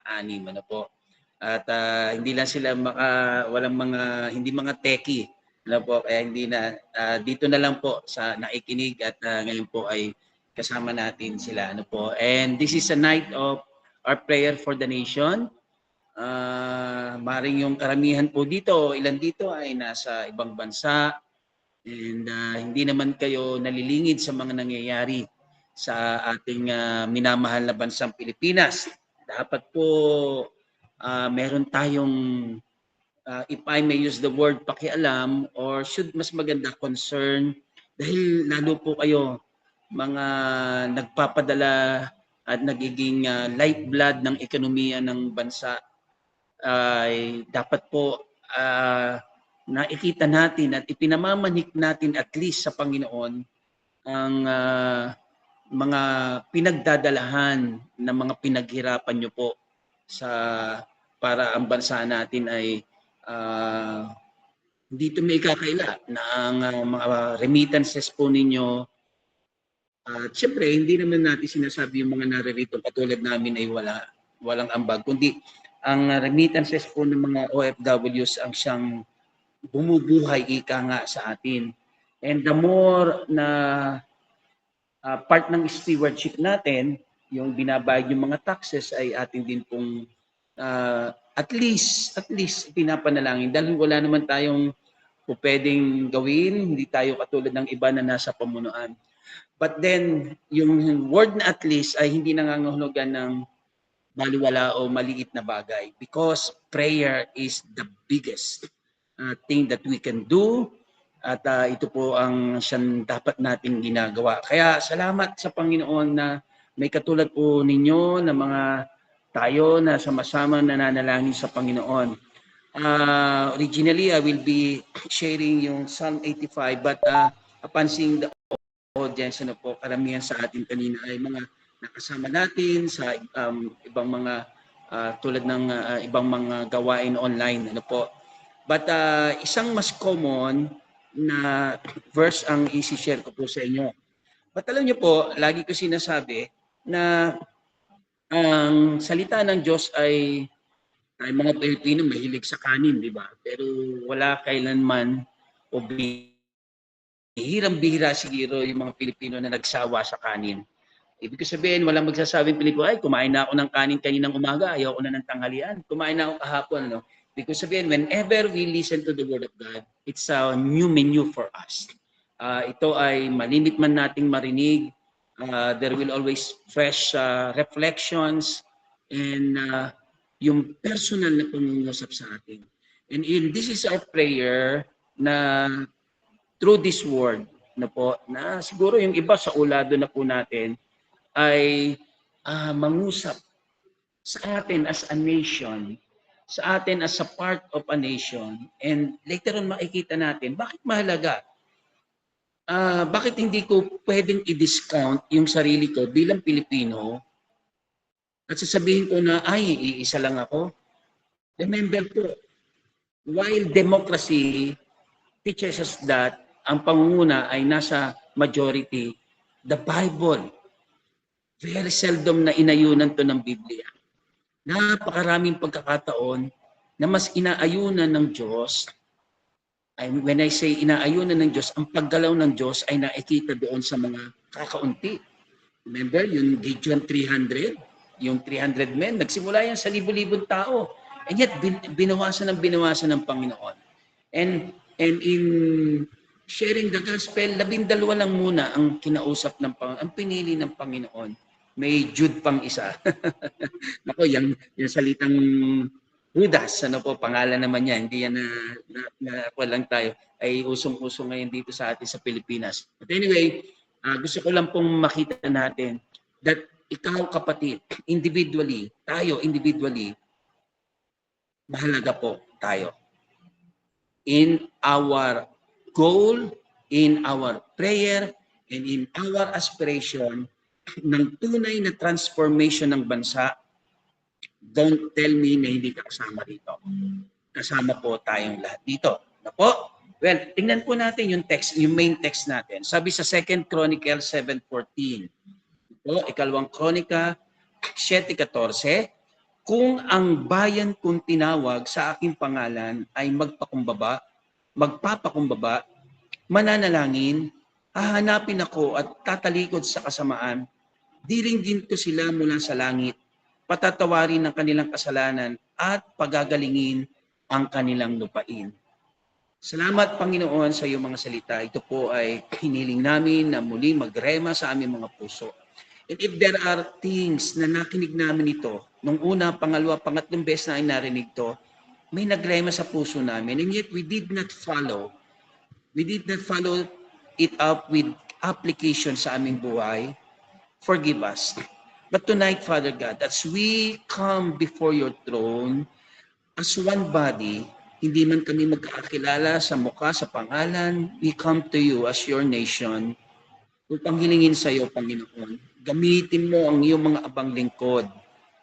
anim, ano po. At hindi lang sila walang hindi mga techie, ano po, kaya hindi na dito na lang po sa nakikinig at ngayon po ay kasama natin sila, ano po. And this is a night of our prayer for the nation. Maring yung karamihan po dito, ilan dito ay nasa ibang bansa, and hindi naman kayo nalilingid sa mga nangyayari sa ating minamahal na bansang Pilipinas. Dapat po meron tayong, if I may use the word, pakialam, or should mas maganda, concern, dahil lalo po kayo mga nagpapadala at nagiging lifeblood ng ekonomiya ng bansa, ay dapat po nakikita natin at ipinamamanik natin at least sa Panginoon ang mga pinagdadalahan ng mga pinaghirapan nyo po para ang bansa natin ay hindi tumikakaila na ang mga remittances po ninyo. At siyempre, hindi naman natin sinasabi yung mga naririto katulad namin ay walang ambag, kundi ang remittances po ng mga OFWs ang siyang bumubuhay ika nga sa atin. And the more na part ng stewardship natin, yung binabayad yung mga taxes ay atin din pong at least pinapanalangin, dahil wala naman tayong pwedeng gawin, hindi tayo katulad ng iba na nasa pamunuan. But then, yung word na at least ay hindi nangangahulugan ng baliwala o maliit na bagay, because prayer is the biggest thing that we can do, at ito po ang siyang dapat nating ginagawa. Kaya salamat sa Panginoon na may katulad po ninyo na mga tayo na sama-sama nananalangin sa Panginoon. Originally, I will be sharing yung Psalm 85, but upon seeing the audience, ano po, karamihan sa atin kanina ay mga nakasama natin sa ibang mga tulad ng ibang mga gawain online, ano po. But isang mas common na verse ang isi-share ko po sa inyo. But alam niyo po, lagi ko sinasabi na ang salita ng Diyos ay mga Pilipino mahilig sa kanin, di ba? Pero wala kailanman o bihirang-bihira siguro yung mga Pilipino na nagsawa sa kanin. Ibig sabihin, walang magsasabing Pilipino, ay, kumain na ako ng kanin kaninang umaga, ayaw ko na ng tanghalian, kumain na ako kahapon. No? Ibig sabihin, whenever we listen to the Word of God, it's a new menu for us. Ito ay malimit man nating marinig, there will always fresh reflections and yung personal na pangungusap sa atin. And this is our prayer na through this word na po, na siguro yung iba sa ulado na po natin ay mangusap sa atin as a nation, sa atin as a part of a nation. And later on makikita natin, bakit mahalaga? Bakit hindi ko pwedeng i-discount yung sarili ko bilang Pilipino at sasabihin ko na, ay, iisa lang ako? Remember po, while democracy teaches us that ang pangunguna ay nasa majority, the Bible, very seldom na inayunan to ng Biblia. Napakaraming pagkakataon na mas inaayunan ng Diyos. When I say inaayunan ng Diyos, ang paggalaw ng Diyos ay nakikita doon sa mga kakaunti. Remember, yung Gideon 300, yung 300 men, nagsimula yan sa libo-libong tao. And yet, binawasan ng Panginoon. And in sharing the gospel, 12 lang muna ang kinausap ng Panginoon, ang pinili ng Panginoon. May Jude pang isa. Nako, yung salitang Judas, ano po, pangalan naman niya, hindi yan na lang tayo, ay usong-usong ngayon dito sa atin sa Pilipinas. But anyway, gusto ko lang pong makita natin that ikaw kapatid, individually, tayo individually, mahalaga po tayo. In our goal, in our prayer, and in our aspiration ng tunay na transformation ng bansa, don't tell me na hindi ka kasama dito. Kasama po tayong lahat dito. Na po? Well, tingnan po natin yung text, yung main text natin. Sabi sa 2 Chronicles 7:14. Ito, ikalawang Kronika 7:14. Kung ang bayan kong tinawag sa aking pangalan ay magpapakumbaba, mananalangin, hahanapin ako at tatalikod sa kasamaan, diringgin ko sila mula sa langit, patatawarin ng kanilang kasalanan at pagagalingin ang kanilang lupain. Salamat Panginoon sa iyong mga salita. Ito po ay hiniling namin na muli magrema sa aming mga puso. And if there are things na nakinig namin ito, nung una, pangalawa, pangatlong beses na ay narinig to, may nagrema sa puso namin, and yet we did not follow it up with application sa aming buhay. Forgive us. But tonight, Father God, as we come before your throne, as one body, hindi man kami magkakilala sa mukha, sa pangalan, we come to you as your nation upang hilingin sa iyo, Panginoon. Gamitin mo ang iyong mga abang lingkod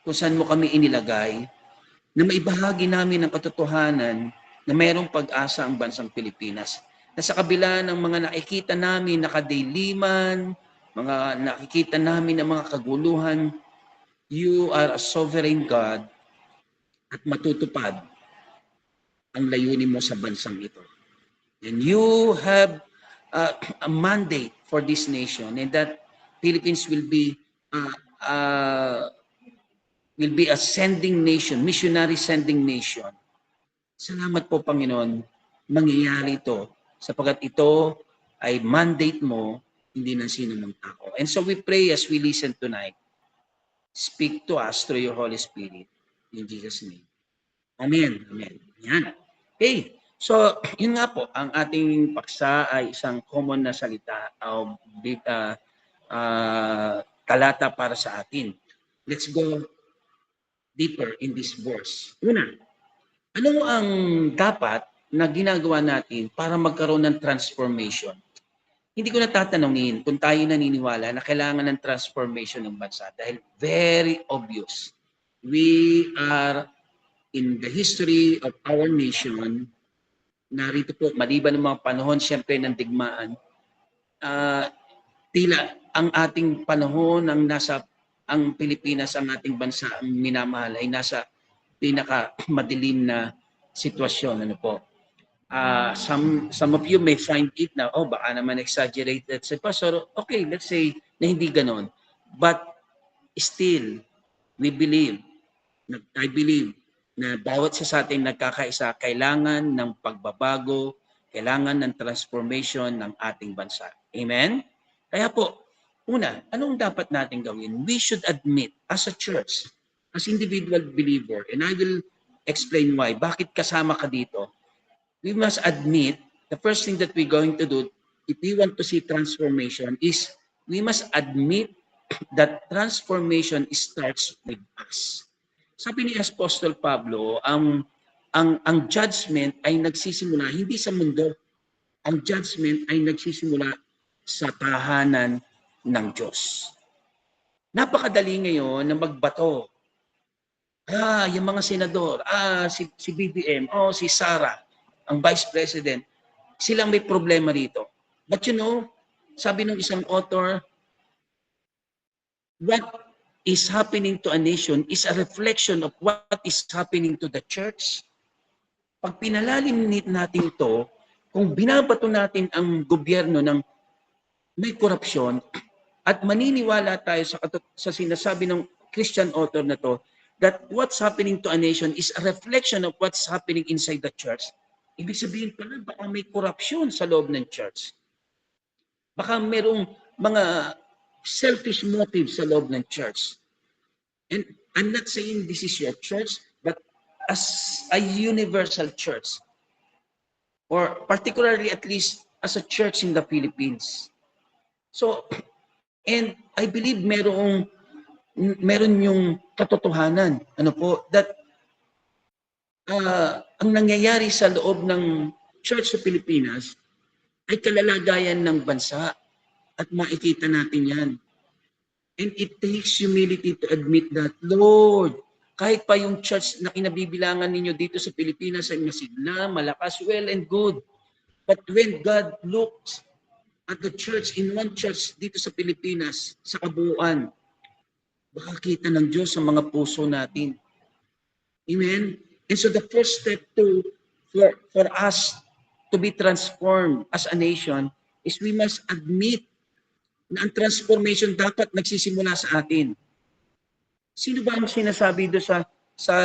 kung saan mo kami inilagay na maibahagi namin ang katotohanan na mayroong pag-asa ang bansang Pilipinas. Na sa kabila ng mga nakikita namin nakadailiman, mga nakikita namin ng mga kaguluhan, you are a sovereign God at matutupad ang layunin mo sa bansang ito. And you have a mandate for this nation, and that Philippines will be a sending nation, missionary sending nation. Salamat po, Panginoon, mangyayari ito sapagkat ito ay mandate mo, hindi ng sino mang tao. And so we pray as we listen tonight, speak to us through your Holy Spirit. In Jesus' name. Amen. Amen. Yan. Okay. So, yun nga po, ang ating paksa ay isang common na salita o talata para sa atin. Let's go deeper in this verse. Una, ano ang dapat na ginagawa natin para magkaroon ng transformation? Hindi ko natatanungin kung tayo naniniwala na kailangan ng transformation ng bansa dahil very obvious. We are in the history of our nation, narito po, maliban ng mga panahon siyempre ng digmaan, tila ang ating panahon ang Pilipinas, ang ating bansa, ang minamahal ay nasa pinaka madilim na sitwasyon. Ano po? Some of you may find it na, baka naman exaggerated sa pastor. Okay, let's say na hindi ganon. But still, I believe na bawat isa sa atin nagkakaisa, kailangan ng pagbabago, kailangan ng transformation ng ating bansa. Amen? Kaya po, una, anong dapat natin gawin? We should admit as a church, as individual believer, and I will explain why. Bakit kasama ka dito? We must admit, the first thing that we're going to do, if we want to see transformation, is we must admit that transformation starts with us. Sabi ni Apostol Pablo, ang judgment ay nagsisimula hindi sa mundo. Ang judgment ay nagsisimula sa tahanan ng Diyos. Napakadali ngayon na magbato. Yung mga senador, si BBM, si Sara, ang Vice President, silang may problema rito. But you know, sabi ng isang author, what is happening to a nation is a reflection of what is happening to the church. Pag pinalalim natin ito, kung binabato natin ang gobyerno ng may korupsyon at maniniwala tayo sa sinasabi ng Christian author na to, that what's happening to a nation is a reflection of what's happening inside the church. Ibig sabihin pala, baka may korupsyon sa loob ng church. Baka merong mga selfish motives sa loob ng church. And I'm not saying this is your church, but as a universal church, or particularly at least as a church in the Philippines. So, and I believe meron yung katotohanan, that ang nangyayari sa loob ng church sa Pilipinas ay kalalagayan ng bansa. At makikita natin yan. And it takes humility to admit that, Lord, kahit pa yung church na kinabibilangan ninyo dito sa Pilipinas ay masigla, malakas, well and good. But when God looks at the church, in one church dito sa Pilipinas, sa kabuuan, baka kita ng Diyos sa mga puso natin. Amen? And so the first step for us to be transformed as a nation is we must admit na ang transformation dapat nagsisimula sa atin. Sino ba ang sinasabi doon sa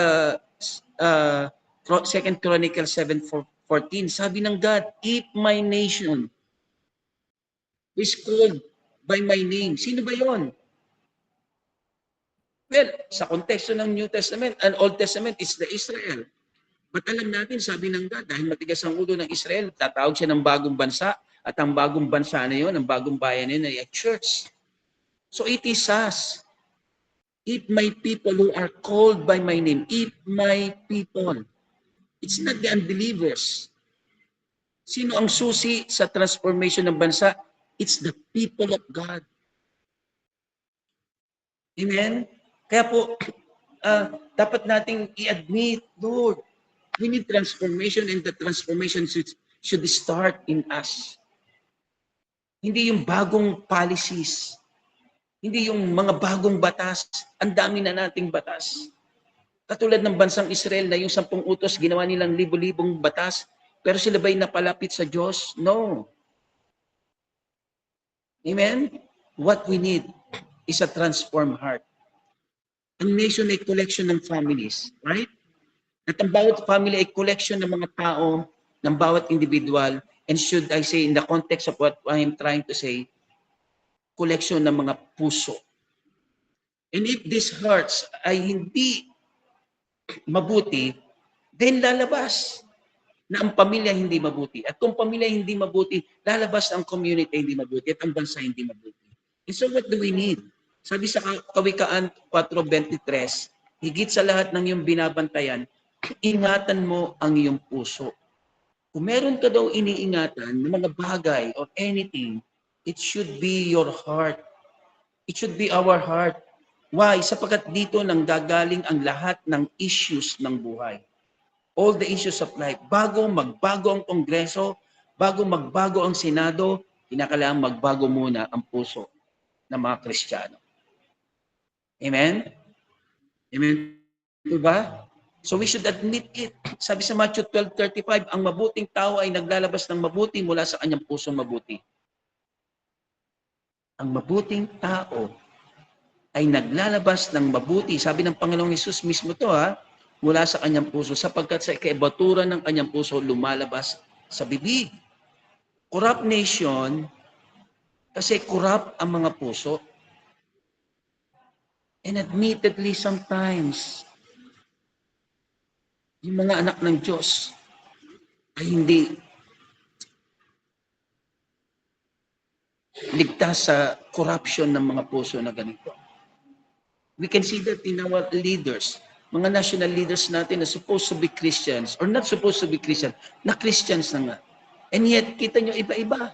uh, 2 Chronicles 7:14? Sabi ng God, if my nation is called by my name. Sino ba yon? Well, sa konteksto ng New Testament and Old Testament, it's the Israel. But alam natin, sabi ng God, dahil matigas ang ulo ng Israel, tatawag siya ng bagong bansa, at ang bagong bansa na yon, ang bagong bayan na yun, ay church. So it is us. If my people who are called by my name, if my people, it's not the unbelievers. Sino ang susi sa transformation ng bansa? It's the people of God. Amen? Kaya po, dapat nating i-admit, Lord, we need transformation and the transformation should start in us. Hindi yung bagong policies. Hindi yung mga bagong batas. Ang dami na nating batas. Katulad ng bansang Israel na yung 10 utos, ginawa nilang libo-libong batas, pero sila ba'y napalapit sa Diyos? No. Amen? What we need is a transformed heart. Ang nation ay collection ng families, right? At ang bawat family ay collection ng mga tao, ng bawat individual, and should I say, in the context of what I am trying to say, collection ng mga puso. And if these hearts ay hindi mabuti, then lalabas na ang pamilya hindi mabuti. At kung pamilya hindi mabuti, lalabas ang community hindi mabuti at ang bansa hindi mabuti. And so what do we need? Sabi sa Kawikaan 4:23, higit sa lahat ng iyong binabantayan, ingatan mo ang iyong puso. Kung meron ka daw iniingatan ng mga bagay or anything, it should be your heart. It should be our heart. Why? Sapagkat dito nang gagaling ang lahat ng issues ng buhay. All the issues of life. Bago magbago ang Kongreso, bago magbago ang Senado, kinakailangan magbago muna ang puso ng mga Kristiyano. Amen? Amen? Diba? So we should admit it. Sabi sa Matthew 12:35, ang mabuting tao ay naglalabas ng mabuti mula sa kanyang pusong mabuti. Ang mabuting tao ay naglalabas ng mabuti. Sabi ng Panginoong Hesus mismo to mula sa kanyang puso, sapagkat sa kaibaturan ng kanyang puso lumalabas sa bibig. Corrupt nation, kasi corrupt ang mga puso. And admittedly sometimes, yung mga anak ng Diyos ay hindi ligtas sa corruption ng mga puso na ganito. We can see that in our leaders, mga national leaders natin na supposed to be Christians or not supposed to be Christian, na Christians na nga. And yet, kita nyo iba-iba.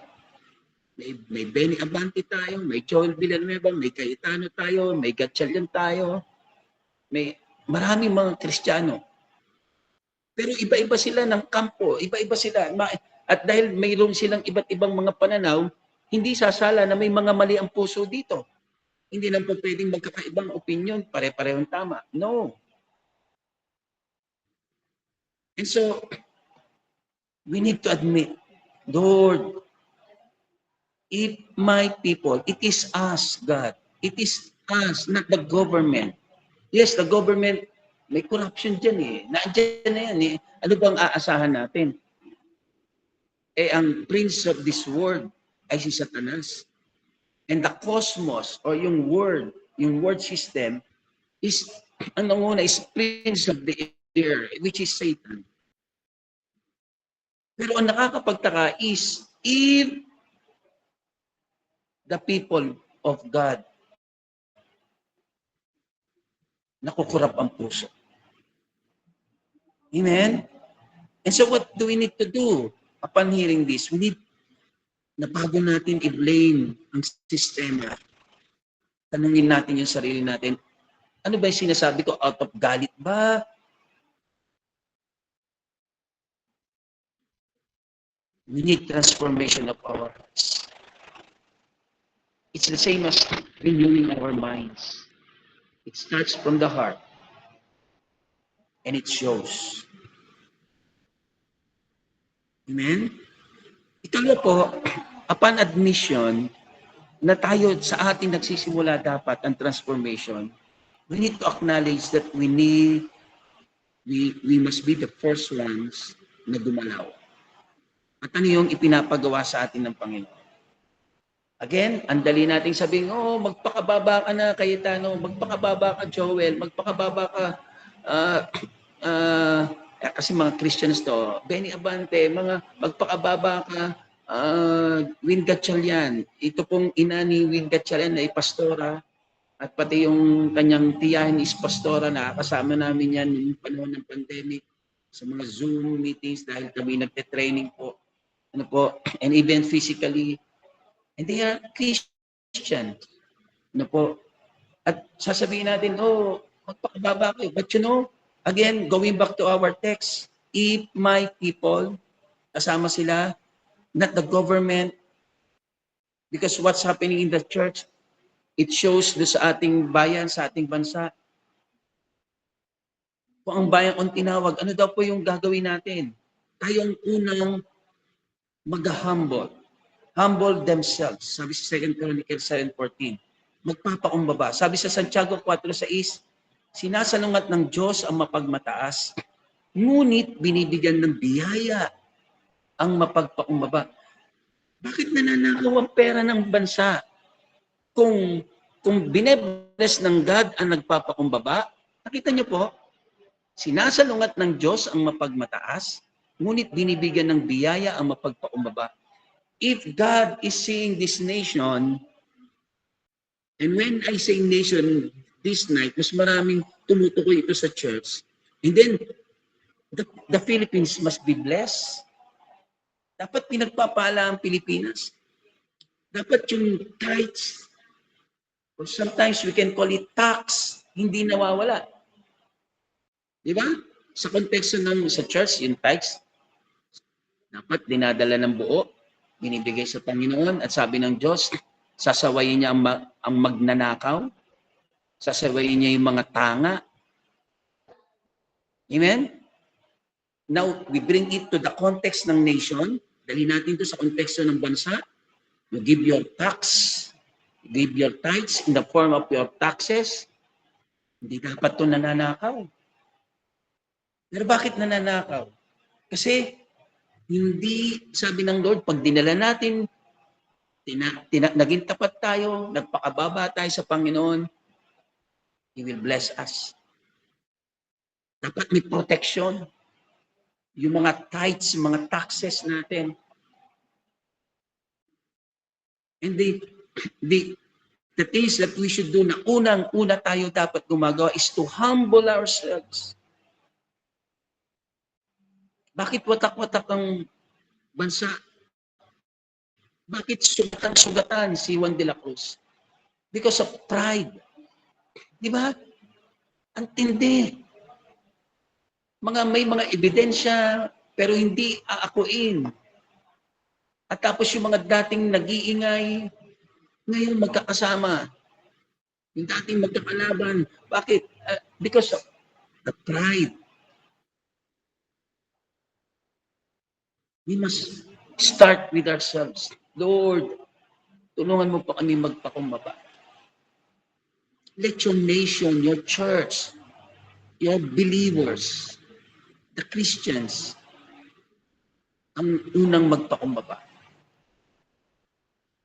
May Benny Abante tayo, may Joel Villanueva, may Cayetano tayo, may Gatchalian tayo, may maraming mga Kristiyano. Pero iba-iba sila ng kampo, iba-iba sila. At dahil mayroon silang iba't ibang mga pananaw, hindi sasala na may mga mali ang puso dito. Hindi lang po pwedeng magkakaibang opinion, pare-parehong tama. No. And so, we need to admit, Lord, if my people, it is us, God. It is us, not the government. Yes, the government, may corruption dyan Nandiyan na yan Ano bang aasahan natin? Ang prince of this world ay si Satanas. And the cosmos, or yung word system, is, is prince of the air, which is Satan. Pero ang nakakapagtaka is, if the people of God nakukurap ang puso. Amen? And so what do we need to do upon hearing this? We need na bago natin i-blame ang sistema, tanungin natin yung sarili natin, ano ba yung sinasabi ko? Out of galit ba? We need transformation of our hearts. It's the same as renewing our minds. It starts from the heart. And it shows. Amen? Ikalawa po, upon admission, na tayo sa ating nagsisimula dapat ang transformation, we need to acknowledge that we must be the first ones na gumalaw. At ano yung ipinapagawa sa atin ng Panginoon? Again, ang dali nating sabihin, oh, magpakababa ka na, Cayetano, magpakababa ka, Joel, magpakababa ka, kasi mga Christians to, Benny Abante, mga magpakababa ka, Win Gatchalian. Ito pong ina ni Win Gatchalian ay pastora, at pati yung kanyang tiyahin is pastora, nakakasama namin yan noong panahon ng pandemic sa mga Zoom meetings dahil kami nagte-training po. Ano po, and even physically, and they are Christian. Ano po, at sasabihin natin, oh, magpakababa kayo. But you know, again, going back to our text, if my people, kasama sila, not the government, because what's happening in the church, it shows do sa ating bayan, sa ating bansa. Kung ang bayan kung tinawag, ano daw po yung gagawin natin? Tayong unang mag-humble. Humble themselves. Sabi sa 2 Chronicles 7:14. Magpapakumbaba. Sabi sa Santiago 4:6, sinasalungat ng Diyos ang mapagmataas, ngunit binibigyan ng biyaya ang mapagpakumbaba. Bakit nananakaw ang pera ng bansa? Kung binebless ng God ang nagpapakumbaba, nakita niyo po, sinasalungat ng Diyos ang mapagmataas, ngunit binibigyan ng biyaya ang mapagpakumbaba. If God is seeing this nation, and when I say nation this night, mas maraming tumutukoy ito sa church, and then the Philippines must be blessed. Dapat pinagpapala ang Pilipinas. Dapat yung tithes, or sometimes we can call it tax, hindi nawawala. Di ba? Sa konteksto ng sa church, yung tithes, dapat dinadala ng buo, binibigay sa Panginoon, at sabi ng Diyos, sasawayin niya ang magnanakaw, sasawayin niya yung mga tanga. Amen? Now, we bring it to the context ng nation. Dali natin to sa konteksto ng bansa. You give your tax, give your tithes in the form of your taxes. Hindi dapat to nananakaw. Pero bakit nananakaw? Kasi hindi, sabi ng Lord, pag dinala natin, naging tapat tayo, nagpakababa tayo sa Panginoon, He will bless us. Dapat may protection. Yung mga tithes, mga taxes natin. And the things that we should do na unang-una tayo dapat gumagawa is to humble ourselves. Bakit watak-watak ang bansa? Bakit sugatan si Juan de la Cruz? Because of pride. Di ba? Ang tindi. May mga ebidensya, pero hindi aakuin. At tapos yung mga dating nag-iingay, ngayon magkakasama. Yung dating magkakalaban. Bakit? Because of the pride. We must start with ourselves. Lord, tulungan mo pa kami magpakumbaba. Let your nation, your church, your believers, the Christians, ang unang magpakumbaba.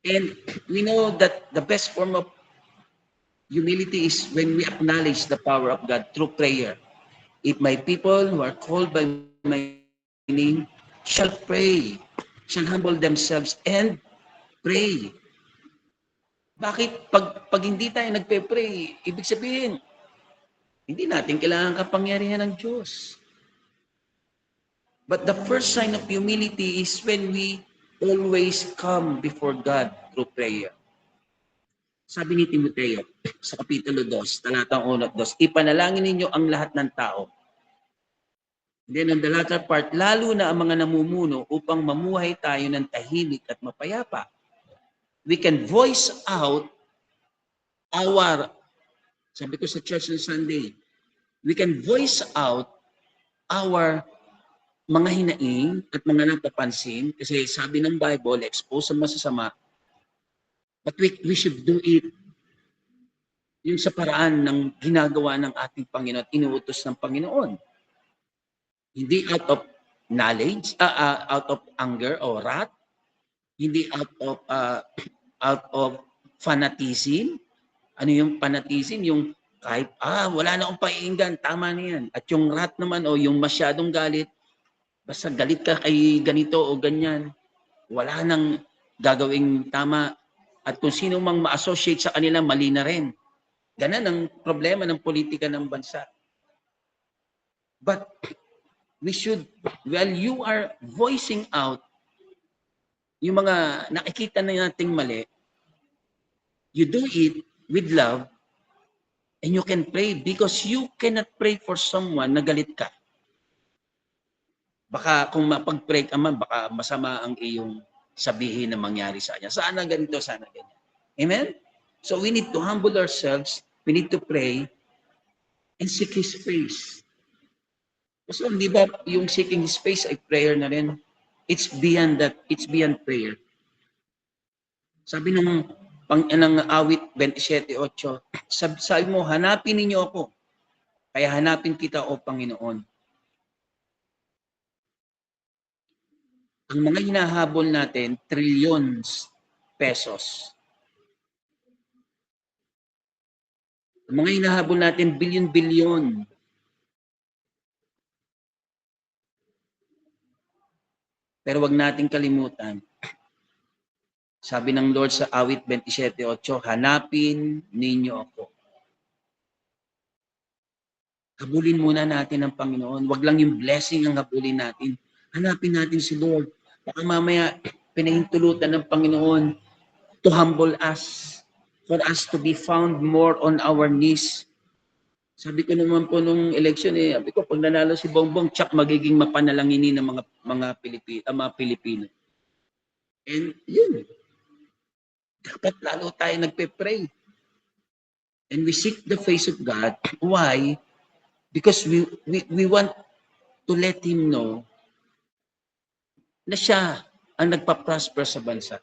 And we know that the best form of humility is when we acknowledge the power of God through prayer. If my people who are called by my name shall pray, shall humble themselves and pray. Bakit pag hindi tayo nagpe-pray, ibig sabihin, hindi natin kailangan kapangyarihan ng Diyos. But the first sign of humility is when we always come before God through prayer. Sabi ni Timoteo sa Kapitulo 2, talatang 1 at 2, ipanalangin ninyo ang lahat ng tao. Then on the latter part, lalo na ang mga namumuno upang mamuhay tayo ng tahimik at mapayapa. We can voice out sabi ko sa church on Sunday, we can voice out our mga hinaing at mga napapansin, kasi sabi ng Bible, expose ang masasama, but we should do it yung sa paraan ng ginagawa ng ating Panginoon at inuutos ng Panginoon. Hindi out of knowledge, out of anger or wrath, hindi out of fanatism. Ano yung fanatism? Yung kahit, wala na akong paiinggan, tama na yan. At yung wrath naman, o yung masyadong galit, basta galit ka kay ganito o ganyan, wala nang gagawing tama. At kung sino mang ma-associate sa kanila, mali na rin. Ganun ang problema ng politika ng bansa. But we should, while you are voicing out yung mga nakikita na nating mali, you do it with love, and you can pray, because you cannot pray for someone na galit ka. Baka kung mapag-pray ka man, baka masama ang iyong sabihin na mangyari sa kanya. Sana ganito, sana ganyan. Amen? So we need to humble ourselves, we need to pray, and seek His face. So, di ba, yung seeking His face ay prayer na rin? It's beyond that. It's beyond prayer. Sabi ng awit 27:8, sabi mo, hanapin ninyo ako, kaya hanapin kita, o Panginoon. Ang mga hinahabol natin, trillions pesos. Ang mga hinahabol natin, bilyon-bilyon. Pero wag nating kalimutan, sabi ng Lord sa awit 27:8, hanapin ninyo ako. Habulin muna natin ang Panginoon. Wag lang yung blessing ang habulin natin. Hanapin natin si Lord. Baka mamaya pinahintulutan ng Panginoon to humble us, for us to be found more on our knees. Sabi ko naman po nung election, sabi ko, pag nanalo si Bongbong, tsak magiging mapanalanginin ng mga Pilipino. And yun, dapat lalo tayo nagpe-pray. And we seek the face of God. Why? Because we want to let Him know na siya ang nagpa-prosper sa bansa.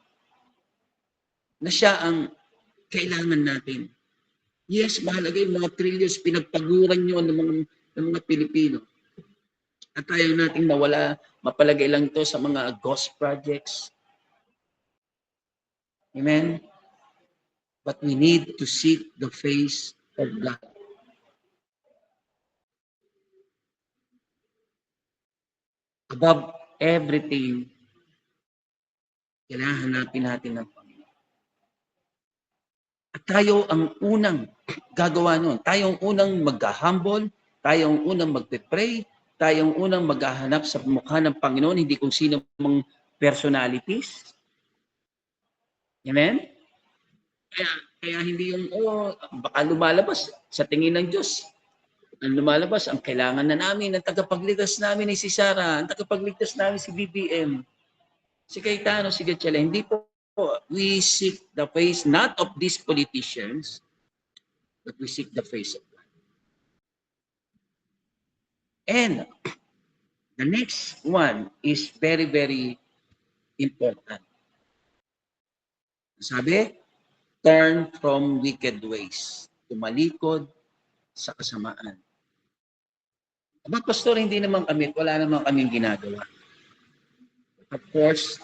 Na siya ang kailangan natin. Yes, mahalaga yung mga trillions, pinagpaguran nyo ng mga Pilipino. At ayaw natin nawala, mapalagay lang ito sa mga ghost projects. Amen? But we need to seek the face of God. Above everything, kailangan hanapin natin ng Panginoon. At tayo ang unang gagawa nun. Tayo ang unang mag-humble, tayo ang unang magpe-pray, tayo ang unang maghahanap sa mukha ng Panginoon, hindi kung sino mang personalities. Amen? Kaya hindi yung, baka lumalabas sa tingin ng Diyos. Ang lumalabas, ang kailangan na namin, ang tagapagligtas namin ay si Sarah, ang tagapagligtas namin si BBM, si Cayetano, si Gatchela. Hindi po. We seek the face not of these politicians, but we seek the face of God. And the next one is very, very important. Sabi, turn from wicked ways. Tumalikod sa kasamaan. Aba, pastor, hindi naman kami, wala naman kaming ginagawa. Of course,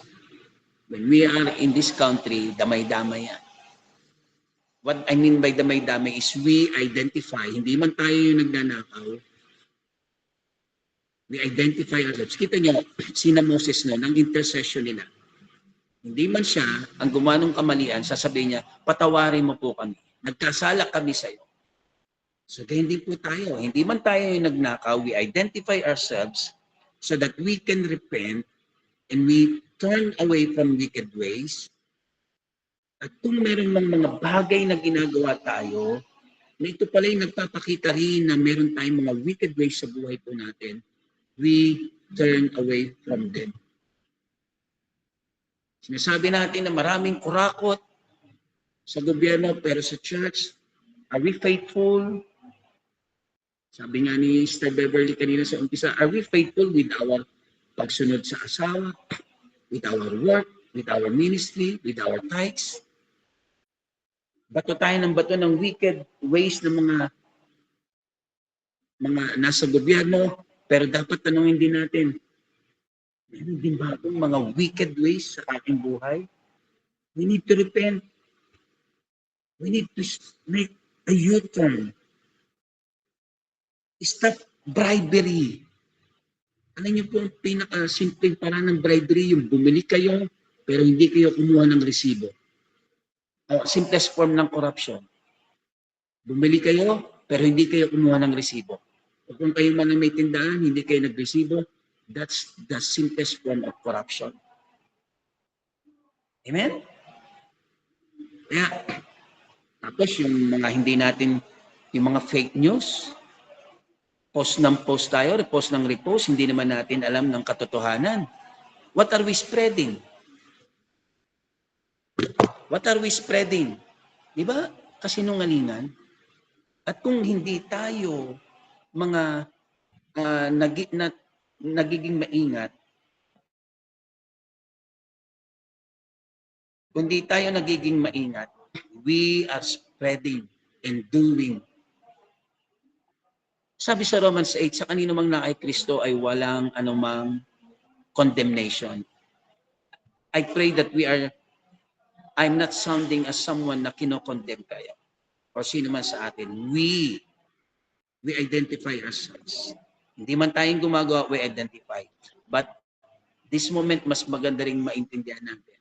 when we are in this country, damay-damay yan. What I mean by damay-damay is we identify, hindi man tayo yung nagnanakaw, we identify ourselves. Kita nyo, sina Moses no, ng intercession nila. Hindi man siya ang gumawa ng kamalian, sasabihin niya, patawarin mo po kami. Nagkasala kami sa iyo. So, hindi po tayo. Hindi man tayo yung nagnakaw. We identify ourselves so that we can repent and we turn away from wicked ways. At kung meron mang mga bagay na ginagawa tayo, na ito pala yung nagpapakita rin na meron tayong mga wicked ways sa buhay po natin, we turn away from them. Sinasabi natin na maraming kurakot sa gobyerno, pero sa church, are we faithful? Sabi nga ni Sister Beverly kanina sa umpisa, are we faithful with our pagsunod sa asawa, with our work, with our ministry, with our tithes? Bato tayo ng bato ng wicked ways ng mga nasa gobyerno, pero dapat tanungin din natin, meron din ba akong mga wicked ways sa aking buhay? We need to repent. We need to make a U-turn. Stop bribery. Alam niyo po, ang pinaka-simpleng paraan ng bribery, yung bumili kayo, pero hindi kayo kumuha ng resibo. Simplest form ng corruption. Bumili kayo, pero hindi kayo kumuha ng resibo. O kung kayo man may tindahan, hindi kayo nagresibo, that's the simplest form of corruption. Amen? Kaya, tapos yung mga hindi natin, yung mga fake news, post ng post tayo, repost ng repost, hindi naman natin alam ng katotohanan. What are we spreading? What are we spreading? Di ba? Kasinungalingan. At kung hindi tayo mga nagiging maingat, kung di tayo nagiging maingat, we are spreading and doing. Sabi sa Romans 8, sa kanino mang na kay Kristo ay walang anumang condemnation. I pray that I'm not sounding as someone na kinokondemn kayo or sino man sa atin. We identify ourselves. Hindi man tayong gumagawa, we identify. But this moment, mas maganda rin maintindihan natin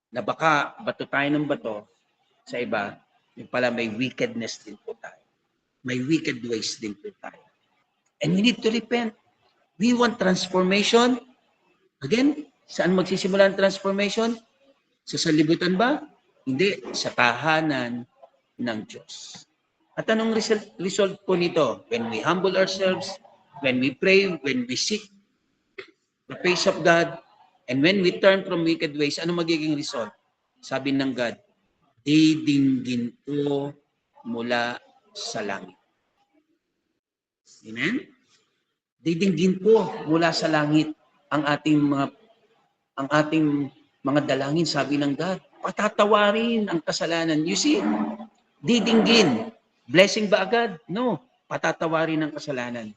na baka bato tayo ng bato sa iba, yung pala may wickedness din po tayo. May wicked ways din po tayo. And we need to repent. We want transformation. Again, saan magsisimula ang transformation? Sa salibutan ba? Hindi. Sa tahanan ng Diyos. At anong result po nito? When we humble ourselves, when we pray, when we seek the face of God, and when we turn from wicked ways, ano magiging result? Sabi ng God, didinggin ko mula sa langit. Amen? Didinggin ko mula sa langit ang ating mga dalangin, sabi ng God. Patatawarin ang kasalanan. You see, didinggin. Blessing ba agad? No. Patatawarin ang kasalanan.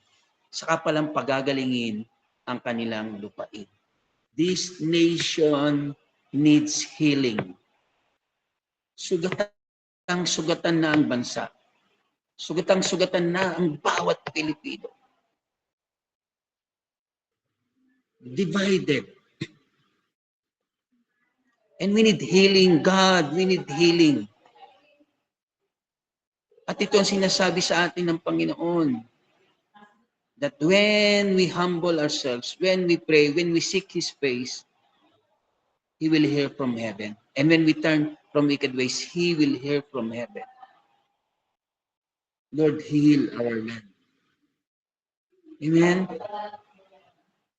Saka palang pagagalingin ang kanilang lupain. This nation needs healing. Sugatan na ang bansa. Sugatan na ang bawat Pilipino. Divided. And we need healing, God. We need healing. At ito ang sinasabi sa atin ng Panginoon. That when we humble ourselves, when we pray, when we seek His face, He will hear from heaven. And when we turn from wicked ways, He will hear from heaven. Lord, heal our land. Amen?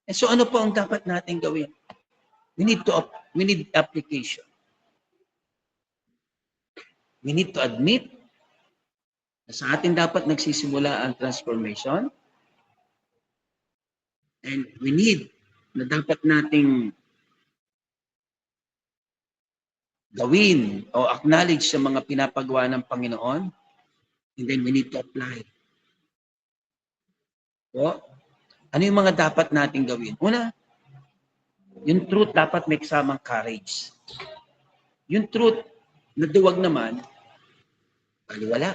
And so ano po ang dapat natin gawin? We need application. We need to admit na sa atin dapat nagsisimula ang transformation. And we need na dapat nating gawin o acknowledge sa mga pinapagawa ng Panginoon. And then we need to apply. So, ano yung mga dapat nating gawin? Una, yung truth dapat may kasamang courage. Yung truth na duwag naman, wala.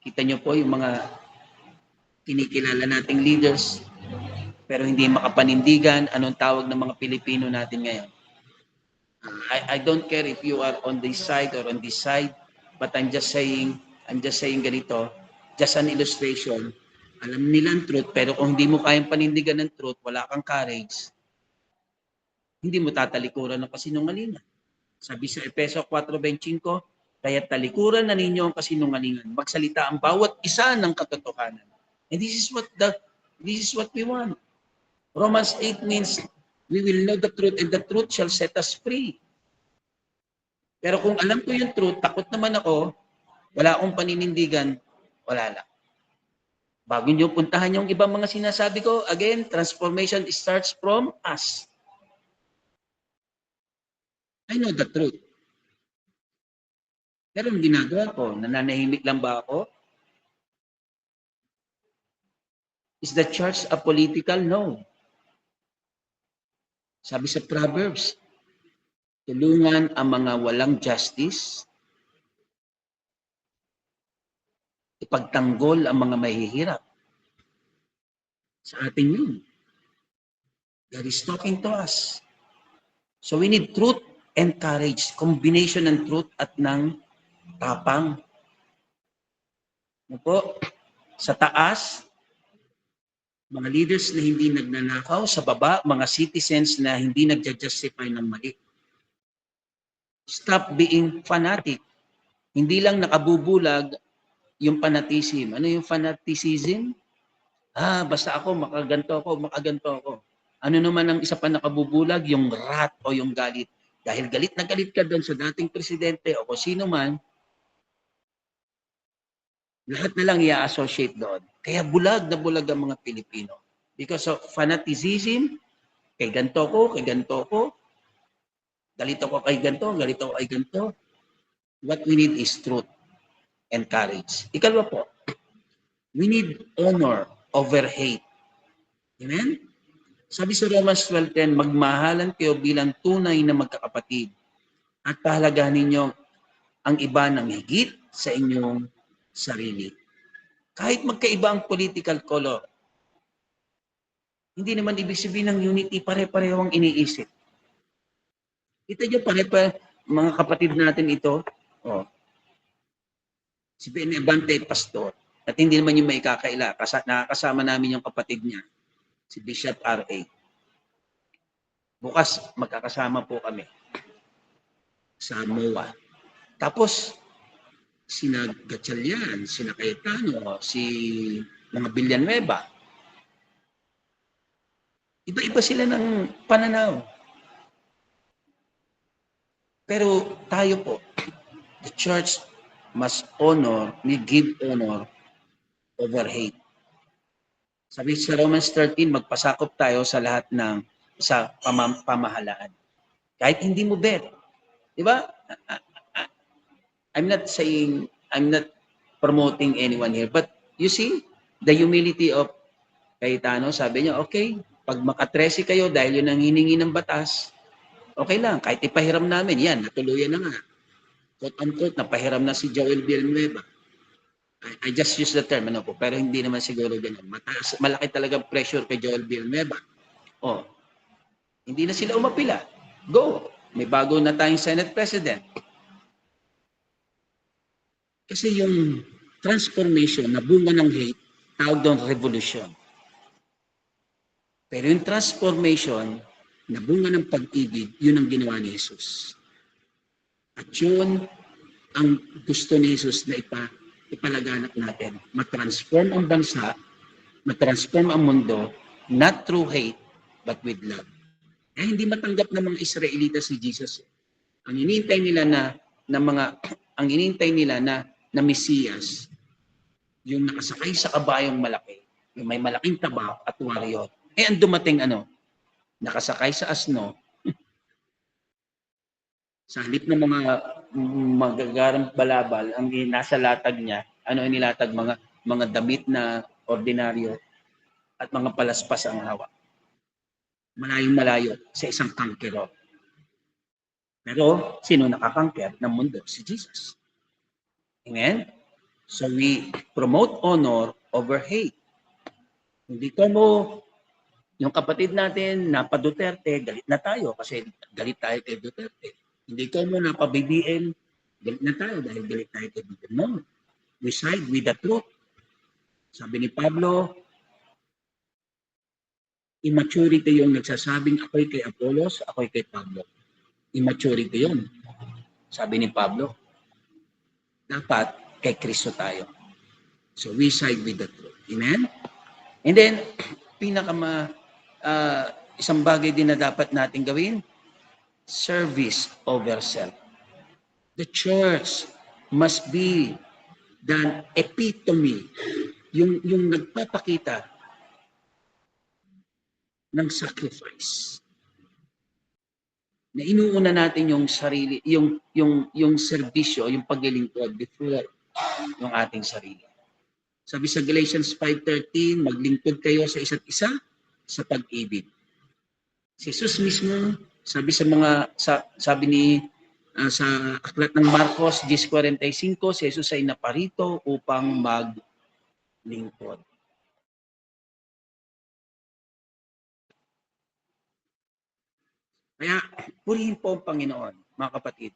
Kita nyo po yung mga kinikilala nating leaders, pero hindi makapanindigan. Anong tawag ng mga Pilipino natin ngayon? I don't care if you are on this side or on this side, but I'm just saying ganito, just an illustration. Alam nila ang truth, pero kung hindi mo kayang panindigan ng truth, wala kang courage, hindi mo tatalikuran ng kasinungalingan. Sabi sa Efeso 4:25, kaya talikuran na ninyo ang kasinungalingan, magsalita ang bawat isa ng katotohanan. And this is what we want. Romans 8 means we will know the truth and the truth shall set us free. Pero kung alam ko yung truth, takot naman ako, wala akong paninindigan, wala lang. Bago nyo puntahan yung ibang mga sinasabi ko, again, transformation starts from us. I know the truth. Pero ang ginagawa ko, nananahimik lang ba ako? Is the church a political? No. Sabi sa Proverbs, tulungan ang mga walang justice, ipagtanggol ang mga mahihirap. Sa atin yun. God is talking to us. So we need truth and courage. Combination ng truth at ng tapang. Ano po? Sa taas, mga leaders na hindi nagnanakaw. Sa baba, mga citizens na hindi nagja-justify ng mali. Stop being fanatic. Hindi lang nakabubulag yung fanatism. Ano yung fanaticism? Basta ako, makaganto ako. Ano naman ang isa pa nakabubulag? Yung wrath o yung galit. Dahil galit na galit ka doon sa dating presidente o kung sino man, lahat na lang i-associate doon. Kaya bulag na bulag ang mga Pilipino. Because of fanaticism, kay ganto ko, galit ako kay ganto, galit ako kay ganto. What we need is truth and courage. Ikalawa po, we need honor over hate. Amen? Sabi sa Romans 12:10, magmahalan kayo bilang tunay na magkakapatid at pahalagahan ninyo ang iba ng higit sa inyong sarili. Kahit magkaiba ang political color, hindi naman ibig sabihin ng unity, pare-pareho ang iniisip. Kita nyo mga kapatid natin ito, si Benevante Pastor, at hindi naman yung may kakaila, nakakasama namin yung kapatid niya, si Bishop R.A. Bukas, magkakasama po kami sa MOA. Tapos, sina Gatchalian, sina Cayetano, si mga Villanueva. Iba-iba sila ng pananaw. Pero tayo po, the church must honor, we give honor over hate. Sabi sa Romans 13, magpasakop tayo sa lahat ng sa pamahalaan. Kahit hindi mo bet. Di ba? I'm not promoting anyone here, but you see, the humility of Cayetano, sabi niya, okay, pag makatresi kayo dahil yun ang hiningi ng batas, okay lang, kahit ipahiram namin, yan, natuluyan na nga. Quote-unquote, napahiram na si Joel Villanueva. I just use the term, ano po, pero hindi naman siguro ganun. Malaki talagang pressure kay Joel Villanueva. Hindi na sila umapila. Go! May bago na tayong Senate President. Kasi yung transformation na bunga ng hate, tawag doon revolution. Pero yung transformation na bunga ng pag-ibig, yun ang ginawa ni Jesus. At yun ang gusto ni Jesus na ipalaganap natin. Matransform ang bansa, matransform ang mundo, not through hate, but with love. Hindi matanggap ng mga Israelita si Jesus. Ang inintay nila na Mesiyas, yung nakasakay sa kabayong malaki, yung may malaking taba at warrior. Ang dumating nakasakay sa asno, sa halip ng mga magagarang balabal, ang nasa latag niya, inilatag mga damit na ordinaryo at mga palaspas ang hawak. Malayong-malayo sa isang kangkero. Pero sino nakakangker ng mundo? Si Jesus. Amen? So we promote honor over hate. Hindi ko mo yung kapatid natin, napa Duterte, galit na tayo kasi galit tayo kay Duterte. Hindi ko mo napa BBM, galit na tayo dahil galit tayo kay BBM. No. We side with the truth. Sabi ni Pablo, immaturity yung nagsasabing ako'y kay Apollos, ako'y kay Pablo. Immaturity yun. Sabi ni Pablo, dapat kay Kristo tayo. So we side with the truth. Amen? And then, isang bagay din na dapat natin gawin, service over self. The church must be the epitome yung nagpapakita ng sacrifice. Na inuuna natin yung sarili, yung serbisyo, yung paglilingkod before yung ating sarili. Sabi sa Galatians 5:13, maglingkod kayo sa isa't isa sa pag-ibig. Si Jesus mismo, sabi ni sa aklat ng Marcos 10:45, si Jesus ay naparito upang maglingkod. Kaya, purihin po ang Panginoon, mga kapatid.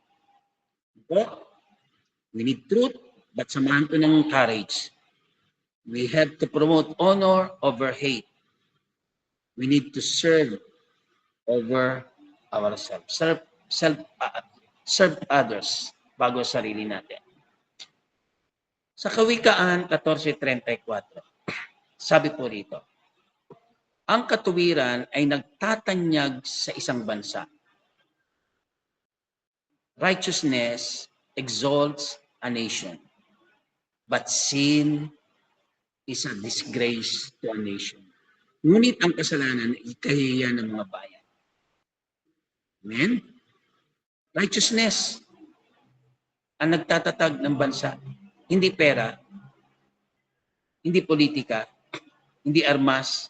We need truth, but samahan ko ng courage. We have to promote honor over hate. We need to serve over ourselves. Serve others bago sarili natin. Sa Kawikaan 14:34, sabi po rito, ang katuwiran ay nagtatanyag sa isang bansa. Righteousness exalts a nation, but sin is a disgrace to a nation. Ngunit ang kasalanan ay ikahiya ng mga bayan. Amen? Righteousness ang nagtatatag ng bansa. Hindi pera, hindi politika, hindi armas,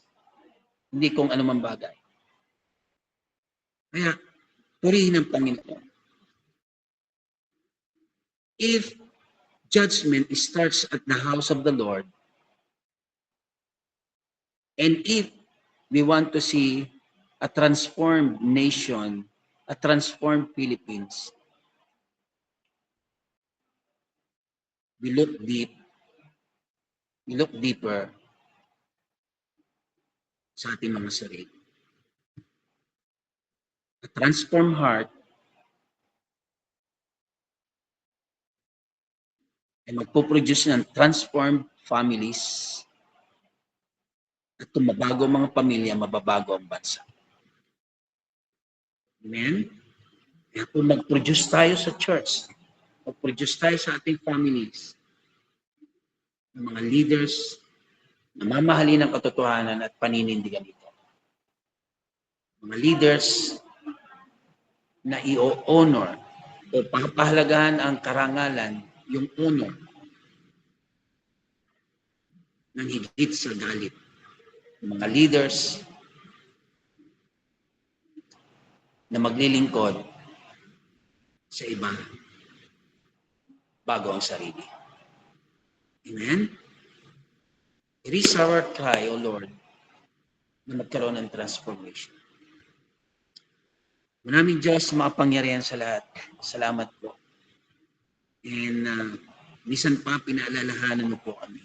hindi kung anumang bagay. Kaya, purihin ang Panginoon. If judgment starts at the house of the Lord, and if we want to see a transformed nation, a transformed Philippines, we look deeper sa ating mga sarili. A transformed heart ay magpo-produce ng transformed families at kung mabago ang mga pamilya, mababago ang bansa. Amen? Kaya kung mag-produce tayo sa church, mag-produce tayo sa ating families, ng mga leaders na mamahalin ang katotohanan at paninindigan ito. Mga leaders na i-honor o papahalagahan ang karangalan, yung honor ng higit sa galit. Mga leaders na maglilingkod sa iba bago ang sarili. Amen? It is our cry, O Lord, na magkaroon ng transformation. Maraming Diyos, makapangyarihan sa lahat. Salamat po. And minsan pa, pinaalalahanan mo po kami.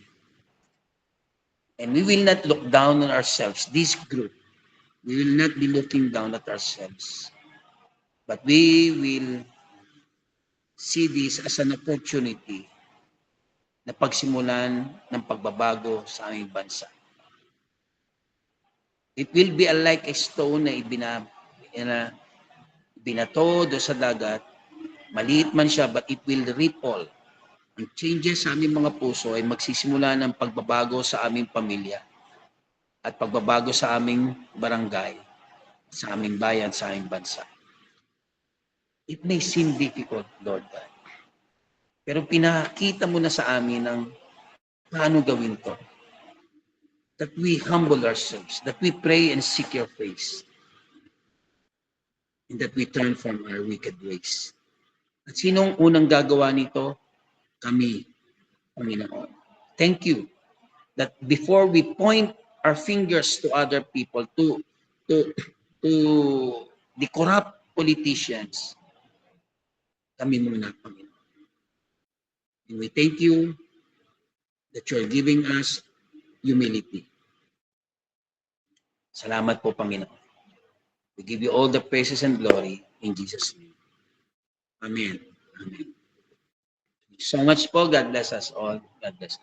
And we will not look down on ourselves, this group. We will not be looking down at ourselves. But we will see this as an opportunity na pagsimulan ng pagbabago sa aming bansa. It will be like a stone na binato do sa dagat. Maliit man siya, but it will ripple. Ang changes sa aming mga puso ay magsisimula ng pagbabago sa aming pamilya at pagbabago sa aming barangay, sa aming bayan, sa aming bansa. It may seem difficult, Lord God. Pero pinakita mo na sa amin ang paano gawin to. That we humble ourselves, that we pray and seek your face, and that we turn from our wicked ways. At sinong unang gagawa nito? Kami, Panginoon. Thank you that before we point our fingers to other people, to the corrupt politicians, kami muna, Panginoon. And we thank you that you're giving us humility. Salamat po, Panginoon. We give you all the praises and glory in Jesus' name. Amen. Amen. Thank you so much po. God bless us all. God bless.